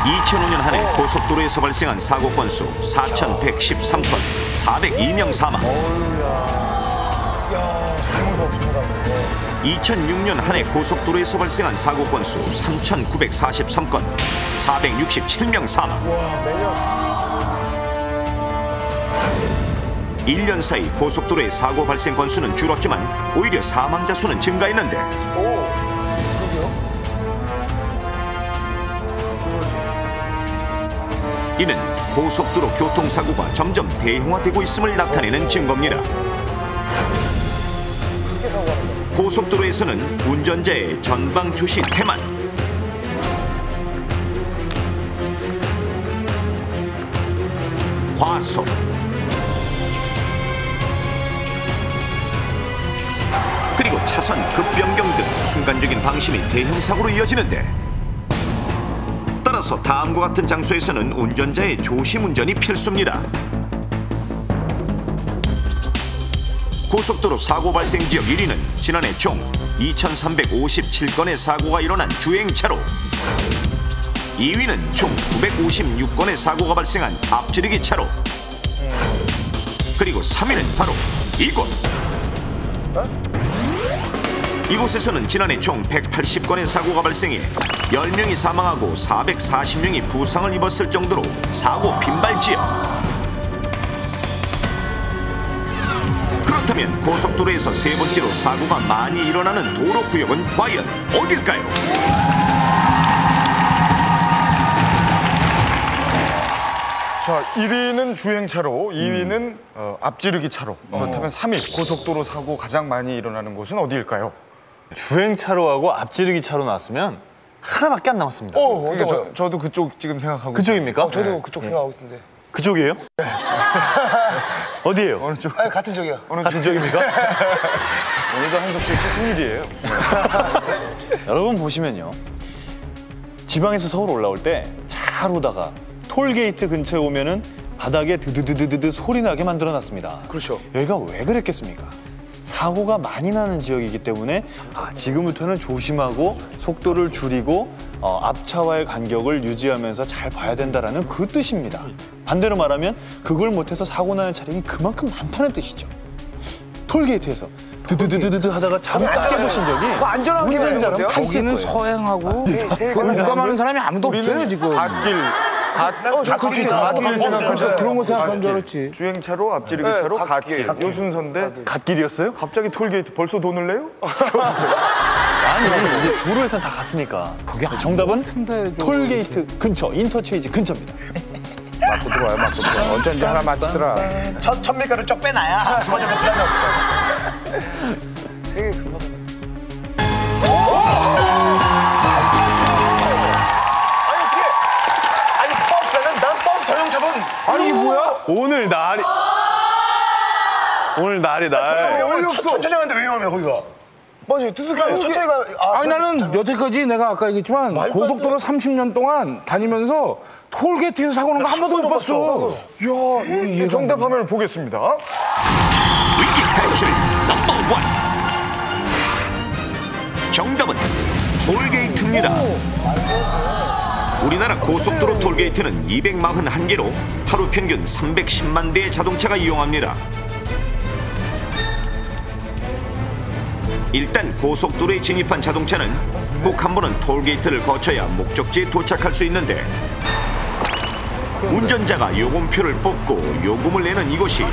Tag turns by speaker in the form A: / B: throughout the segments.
A: 2005년 한 해 고속도로에서 발생한 사고 건수 4,113건, 402명 사망. 2006년 한 해 고속도로에서 발생한 사고 건수 3,943건, 467명 사망. 1년 사이 고속도로의 사고 발생 건수는 줄었지만 오히려 사망자 수는 증가했는데 이는 고속도로 교통사고가 점점 대형화되고 있음을 나타내는 증거입니다. 고속도로에서는 운전자의 전방 주시 태만, 과속, 그리고 차선 급변경 등 순간적인 방심이 대형 사고로 이어지는데 따라서 다음과 같은 장소에서는 운전자의 조심 운전이 필수입니다. 고속도로 사고 발생 지역 1위는 지난해 총 2,357건의 사고가 일어난 주행차로, 2위는 총 956건의 사고가 발생한 앞지르기 차로, 그리고 3위는 바로 이곳. 이곳에서는 지난해 총 180건의 사고가 발생해 10명이 사망하고 440명이 부상을 입었을 정도로 사고 빈발 지역. 그렇다면 고속도로에서 세 번째로 사고가 많이 일어나는 도로구역은 과연 어딜까요?
B: 자, 1위는 주행차로, 2위는 앞지르기 차로. 그렇다면 3위 고속도로 사고 가장 많이 일어나는 곳은 어디일까요?
C: 주행차로하고 앞지르기 차로 나왔으면 하나밖에 안 남았습니다.
B: 그러니까 저도 그쪽 지금 생각하고.
C: 그쪽입니까?
D: 저도 그쪽 생각하고 있는데.
C: 그쪽이에요? 네. 어디예요?
B: 어느 쪽?
D: 아니, 같은 쪽이요.
C: 같은 쪽입니까?
B: 오늘도 한석준 씨 생일이에요.
C: 여러분 보시면요, 지방에서 서울 올라올 때 잘 오다가 톨게이트 근처에 오면은 바닥에 드드드드드 소리 나게 만들어놨습니다.
D: 그렇죠.
C: 여기가 왜 그랬겠습니까? 사고가 많이 나는 지역이기 때문에 지금부터는 조심하고 속도를 줄이고 앞차와의 간격을 유지하면서 잘 봐야 된다는 그 뜻입니다. 반대로 말하면 그걸 못해서 사고 나는 차량이 그만큼 많다는 뜻이죠. 톨게이트에서 드드드드드 하다가 잠을 딱 깨보신 적이 운전자라면 다 있을
D: 거기는
C: 거예요.
D: 서행하고 누가 많은 사람이 아무도 없어요 지금.
B: 갓길.
D: 갓길 생각하죠. 그런 거 생각한 줄 알았지.
B: 주행차로, 앞지르기 차로, 갓길. 요 순서인데
C: 갓길이었어요?
B: 갑자기 톨게이트 벌써 돈을 내요?
C: 아니, 이제 도로에선 다 갔으니까. 정답은 톨게이트 근처, 인터체인지 근처입니다.
D: 맞고 들어와요, 맞고 들어와. 어쩐지 하나 맞히더라.
A: 천밀가루 쪽 빼놔야 두 번째 필요는 없어.
D: 세계 금방.
A: 아니 버스는 난 버스 전용차든.
D: 아니 이게 뭐야?
C: 오늘 날이
D: 어이없어.
A: 천천히 가는데 왜 위험해 거기가?
D: 맞아요. 두둑하게 천천히 가. 아니 나는 여태까지 내가 아까 얘기했지만 고속도로 30년 동안 다니면서 톨게이트에서 사고 난 거 한 번도 못 봤어.
B: 이야, 정답 화면을 보겠습니다.
A: 위기 탈출 넘버 1. 정답은 톨게이트입니다. 우리나라 고속도로 톨게이트는 241개로 하루 평균 310만 대의 자동차가 이용합니다. 일단 고속도로에 진입한 자동차는 꼭 한 번은 톨게이트를 거쳐야 목적지에 도착할 수 있는데 운전자가 요금표를 뽑고 요금을 내는 이곳이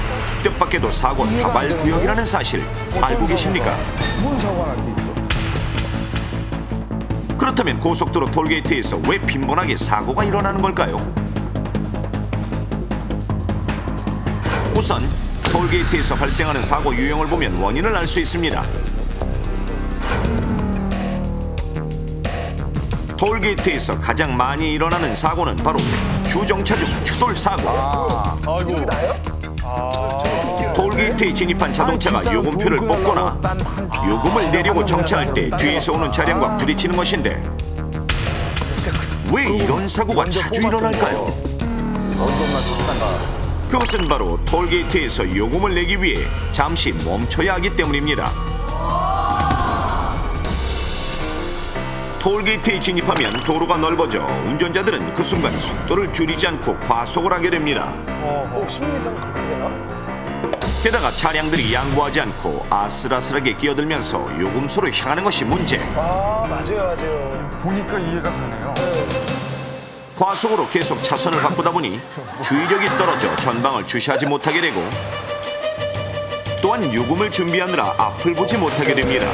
A: 뜻밖에도 사고 다발 구역이라는 사실 알고 계십니까?
D: 뭔 사고가 났지?
A: 그렇다면 고속도로 톨게이트에서 왜 빈번하게 사고가 일어나는 걸까요? 우선 톨게이트에서 발생하는 사고 유형을 보면 원인을 알 수 있습니다. 톨게이트에서 가장 많이 일어나는 사고는 바로 주정차 중 추돌 사고.
B: 아이고.
A: 톨게이트에 진입한 자동차가 요금표를 뽑거나 요금을 내려고 정차할 때 뒤에서 오는 차량과 부딪히는 것인데 왜 이런 사고가 자주 일어날까요? 그것은 바로 톨게이트에서 요금을 내기 위해 잠시 멈춰야 하기 때문입니다. 톨게이트에 진입하면 도로가 넓어져 운전자들은 그 순간 속도를 줄이지 않고 과속을 하게 됩니다.
E: 심리상 그렇게 되나?
A: 게다가 차량들이 양보하지 않고 아슬아슬하게 끼어들면서 요금소로 향하는 것이 문제.
E: 아, 맞아요.
B: 보니까 이해가 가네요.
A: 과속으로 계속 차선을 바꾸다 보니 주의력이 떨어져 전방을 주시하지 못하게 되고 또한 요금을 준비하느라 앞을 보지 못하게 됩니다.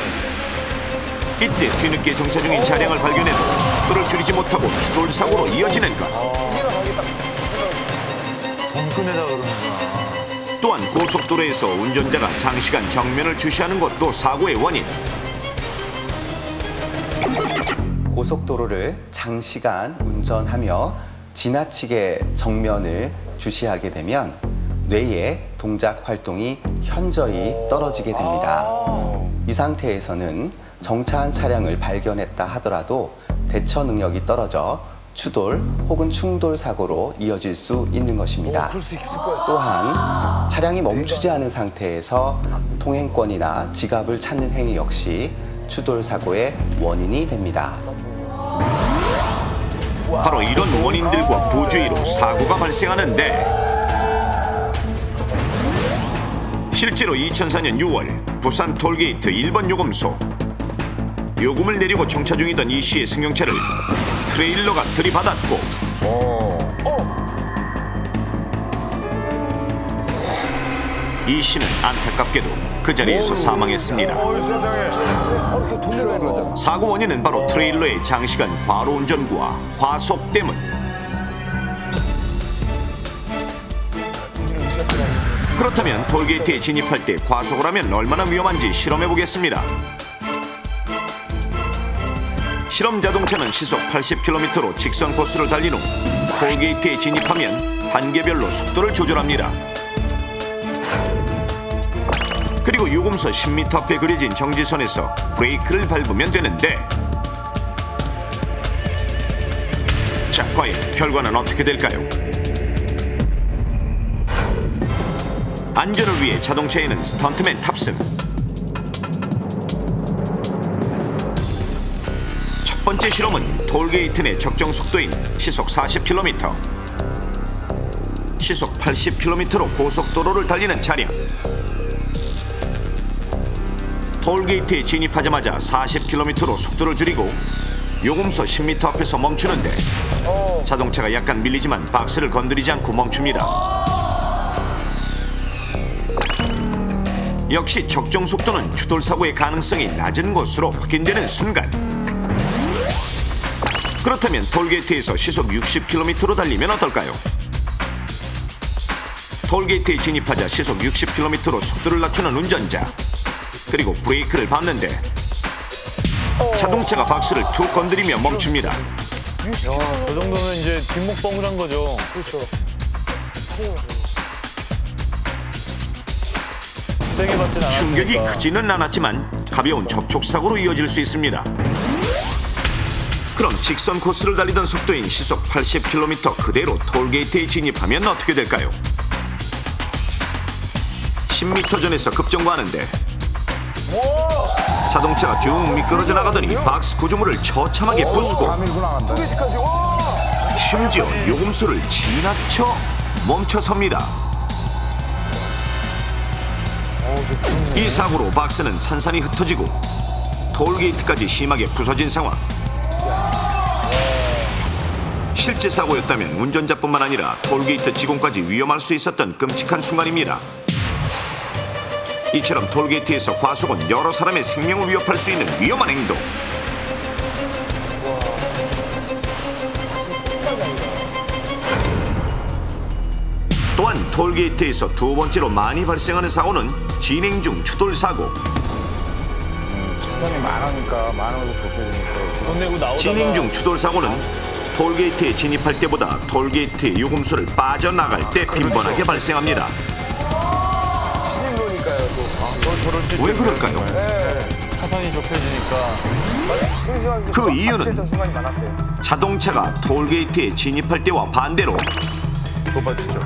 A: 이때 뒤늦게 정차 중인 차량을 발견해도 속도를 줄이지 못하고 추돌 사고로 이어지는 것.
C: 돈 꺼내다 그러는구나.
A: 또한 고속도로에서 운전자가 장시간 정면을 주시하는 것도 사고의 원인.
F: 고속도로를 장시간 운전하며 지나치게 정면을 주시하게 되면 뇌의 동작 활동이 현저히 떨어지게 됩니다. 이 상태에서는 정차한 차량을 발견했다 하더라도 대처 능력이 떨어져 추돌 혹은 충돌 사고로 이어질 수 있는 것입니다.
E: 그럴 수 있을 거예요.
F: 또한 차량이 멈추지 않은 상태에서 통행권이나 지갑을 찾는 행위 역시 추돌 사고의 원인이 됩니다.
A: 바로 이런 원인들과 부주의로 사고가 발생하는데 실제로 2004년 6월 부산 톨게이트 1번 요금소 요금을 내리고 정차 중이던 이 씨의 승용차를 트레일러가 들이받았고 이 씨는 안타깝게도 그 자리에서 사망했습니다.
E: 이렇게 돈 내고
A: 사고 원인은 바로 트레일러의 장시간 과로 운전과 과속 때문. 그렇다면 톨게이트에 진입할 때 과속을 하면 얼마나 위험한지 실험해 보겠습니다. 실험 자동차는 시속 80km로 직선 코스를 달린 후 톨게이트에 진입하면 단계별로 속도를 조절합니다. 그리고 요금소 10m 앞에 그려진 정지선에서 브레이크를 밟으면 되는데 자, 과연 결과는 어떻게 될까요? 안전을 위해 자동차에는 스턴트맨 탑승. 첫 번째 실험은 톨게이트 내 적정 속도인 시속 40km, 시속 80km로 고속도로를 달리는 차량. 톨게이트에 진입하자마자 40km로 속도를 줄이고 요금소 10m 앞에서 멈추는데 자동차가 약간 밀리지만 박스를 건드리지 않고 멈춥니다. 역시 적정 속도는 추돌 사고의 가능성이 낮은 것으로 확인되는 순간. 그렇다면 톨게이트에서 시속 60km로 달리면 어떨까요? 톨게이트에 진입하자 시속 60km로 속도를 낮추는 운전자. 그리고 브레이크를 밟는데 자동차가 박스를 툭 건드리며 멈춥니다.
C: 저 정도면 이제 뒷목 버무란 거죠.
E: 그렇죠.
C: 세게 받진 않았으니까.
A: 충격이 크지는 않았지만 가벼운 접촉사고로 이어질 수 있습니다. 그럼 직선 코스를 달리던 속도인 시속 80km 그대로 톨게이트에 진입하면 어떻게 될까요? 10m 전에서 급정거하는데 자동차가 쭉 미끄러져 나가더니 박스 구조물을 처참하게 부수고
E: 톨게이트까지 와.
A: 심지어 요금소를 지나쳐 멈춰섭니다. 이 사고로 박스는 산산이 흩어지고 톨게이트까지 심하게 부서진 상황. 실제 사고였다면 운전자뿐만 아니라 톨게이트 직원까지 위험할 수 있었던 끔찍한 순간입니다. 이처럼 톨게이트에서 과속은 여러 사람의 생명을 위협할 수 있는 위험한 행동. 또한 톨게이트에서 두 번째로 많이 발생하는 사고는 진행 중 추돌 사고.
D: 차선이 많으니까 많은 것도 좋고 그러니까.
C: 돈 내고 나오다가
A: 진행 중 추돌 사고는 톨게이트에 진입할 때보다 톨게이트의 요금소를 빠져나갈 때 빈번하게 발생합니다.
E: 신임로니까요.
B: 저럴 수
A: 왜 그럴까요?
C: 차선이 좁혀지니까.
A: 그 이유는
E: 순간이 많았어요.
A: 자동차가 톨게이트에 진입할 때와 반대로
B: 좁아지죠.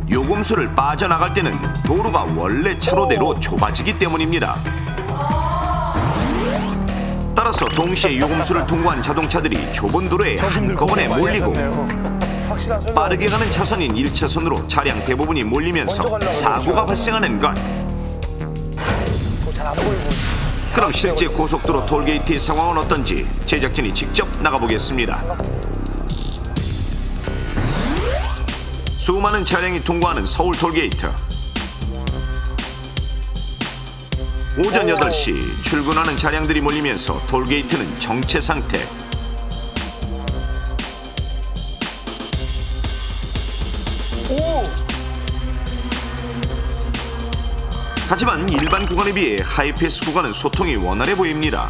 A: 요금소를 빠져나갈 때는 도로가 원래 차로대로 좁아지기 때문입니다. 따라서 동시에 요금소를 통과한 자동차들이 좁은 도로에 한꺼번에 몰리고 빠르게 가는 차선인 1차선으로 차량 대부분이 몰리면서 사고가 발생하는 것. 그럼 실제 고속도로 톨게이트의 상황은 어떤지 제작진이 직접 나가보겠습니다. 수많은 차량이 통과하는 서울 톨게이트. 오전 8시 출근하는 차량들이 몰리면서 톨게이트는 정체 상태. 하지만 일반 구간에 비해 하이패스 구간은 소통이 원활해 보입니다.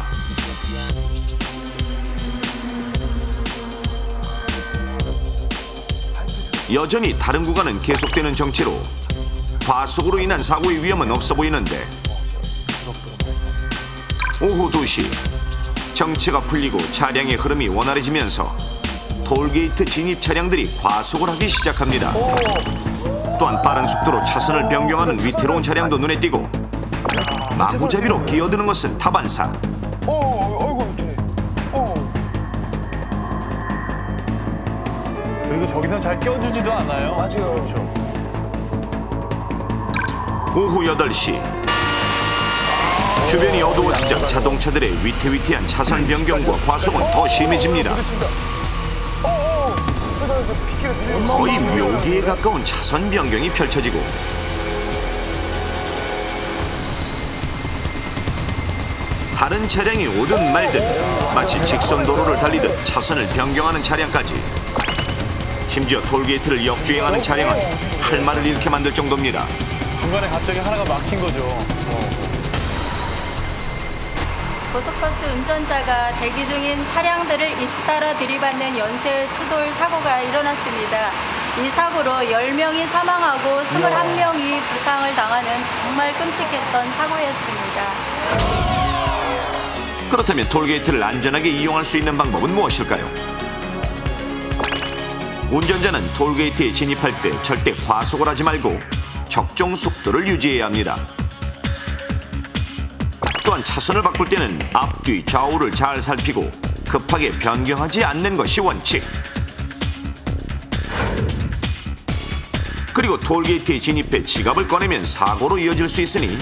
A: 여전히 다른 구간은 계속되는 정체로 과속으로 인한 사고의 위험은 없어 보이는데 오후 2시 정체가 풀리고 차량의 흐름이 원활해지면서 톨게이트 진입 차량들이 과속을 하기 시작합니다. 또한 빠른 속도로 차선을 변경하는 위태로운 차량도 눈에 띄고 마구잡이로 기어드는 것은 타반사.
C: 그리고 저기선 잘 껴주지도 않아요.
E: 맞아요.
C: 그렇죠.
A: 오후 8시 주변이 어두워지자 자동차들의 위태위태한 차선 변경과 과속은 더 심해집니다. 거의 묘기에 가까운 차선 변경이 펼쳐지고 다른 차량이 오든 말든 마치 직선 도로를 달리듯 차선을 변경하는 차량까지, 심지어 톨게이트를 역주행하는 차량은 할 말을 잃게 만들 정도입니다.
C: 중간에 갑자기 하나가 막힌 거죠.
G: 고속버스 운전자가 대기 중인 차량들을 잇따라 들이받는 연쇄 추돌 사고가 일어났습니다. 이 사고로 10명이 사망하고 21명이 부상을 당하는 정말 끔찍했던 사고였습니다.
A: 그렇다면 톨게이트를 안전하게 이용할 수 있는 방법은 무엇일까요? 운전자는 톨게이트에 진입할 때 절대 과속을 하지 말고 적정 속도를 유지해야 합니다. 또한 차선을 바꿀 때는 앞뒤 좌우를 잘 살피고 급하게 변경하지 않는 것이 원칙. 그리고 톨게이트에 진입해 지갑을 꺼내면 사고로 이어질 수 있으니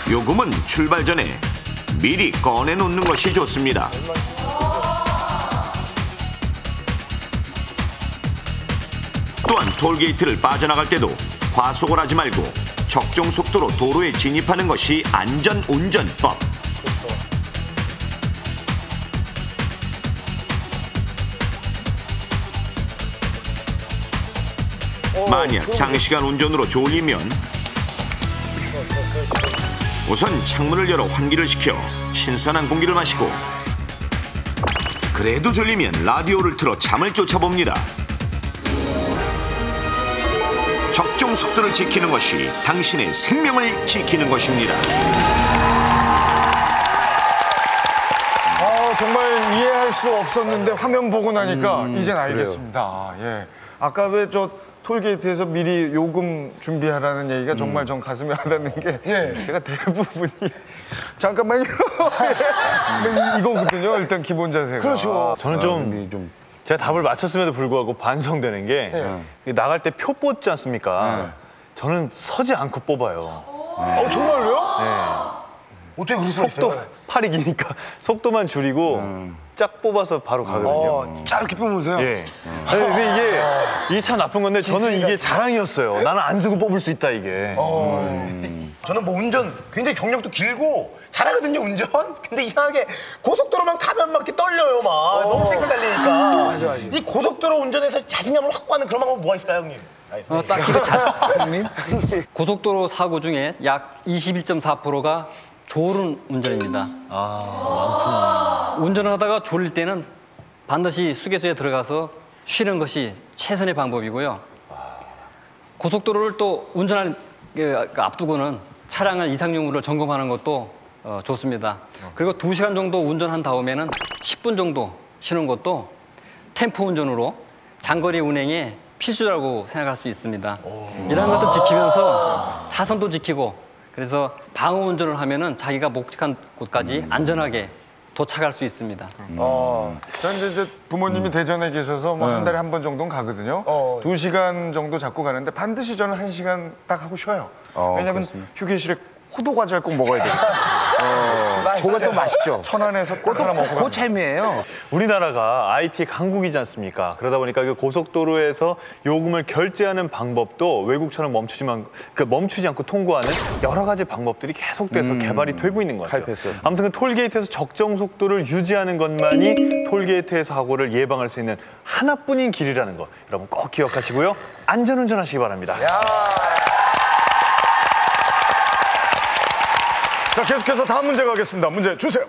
A: 요금은 출발 전에 미리 꺼내놓는 것이 좋습니다. 또한 톨게이트를 빠져나갈 때도 과속을 하지 말고 적정 속도로 도로에 진입하는 것이 안전운전법. 만약 장시간 운전으로 졸리면 우선 창문을 열어 환기를 시켜 신선한 공기를 마시고, 그래도 졸리면 라디오를 틀어 잠을 쫓아봅니다. 적정 속도를 지키는 것이 당신의 생명을 지키는 것입니다.
B: 정말 이해할 수 없었는데 화면 보고 나니까 이젠 알겠습니다. 예. 아까 왜 저 톨게이트에서 미리 요금 준비하라는 얘기가 정말 전 가슴에 와닿는 게 제가 대부분이 잠깐만요. 이거거든요. 일단 기본 자세가.
E: 그렇죠.
C: 저는 좀 제가 답을 맞췄음에도 불구하고 반성되는 게 나갈 때 표 뽑지 않습니까? 저는 서지 않고 뽑아요.
E: 정말로요? 어떻게 그럴 수가
C: 속도
E: 있어요?
C: 팔이 기니까 속도만 줄이고 쫙 뽑아서 바로 가거든요.
E: 짧게 뽑으세요?
C: 예. 근데 이게 참 나쁜 건데 저는 이게 자랑이었어요. 나는 안 쓰고 뽑을 수 있다 이게.
E: 저는 뭐 운전 굉장히 경력도 길고 잘하거든요, 운전. 근데 이상하게 고속도로만 가면 막 이렇게 떨려요, 막. 너무 세게 달리니까. 맞아. 이 고속도로 운전에서 자신감을 확보하는 그런 방법은 뭐가 있을까요, 형님?
H: 딱히 자신감님? 고속도로 사고 중에 약 21.4%가 졸음 운전입니다. 많구나. 운전을 하다가 졸릴 때는 반드시 휴게소에 들어가서 쉬는 것이 최선의 방법이고요. 고속도로를 또 운전할 앞두고는 차량을 이상용으로 점검하는 것도 좋습니다. 그리고 2시간 정도 운전한 다음에는 10분 정도 쉬는 것도 템포 운전으로 장거리 운행에 필수라고 생각할 수 있습니다. 이런 것도 지키면서 차선도 지키고 그래서 방어 운전을 하면은 자기가 목적한 곳까지 안전하게 도착할 수 있습니다.
B: 저는 이제 부모님이 대전에 계셔서 뭐 한 달에 한 번 정도는 가거든요. 2시간 정도 잡고 가는데 반드시 저는 1시간 딱 하고 쉬어요. 왜냐면 휴게실에 호두 과자를 꼭 먹어야 돼요.
D: 그거 또 맛있죠.
B: 천안에서 꼭 하나 먹고
D: 그 재미예요.
C: 우리나라가 IT 강국이지 않습니까? 그러다 보니까 그 고속도로에서 요금을 결제하는 방법도 외국처럼 멈추지 않고 통고하는 여러 가지 방법들이 계속돼서 개발이 되고 있는 것 같아요.
D: 타입했어요.
C: 아무튼 그 톨게이트에서 적정 속도를 유지하는 것만이 톨게이트의 사고를 예방할 수 있는 하나뿐인 길이라는 거 여러분 꼭 기억하시고요. 안전운전 하시기 바랍니다.
B: 자, 계속해서 다음 문제 가겠습니다. 문제 주세요.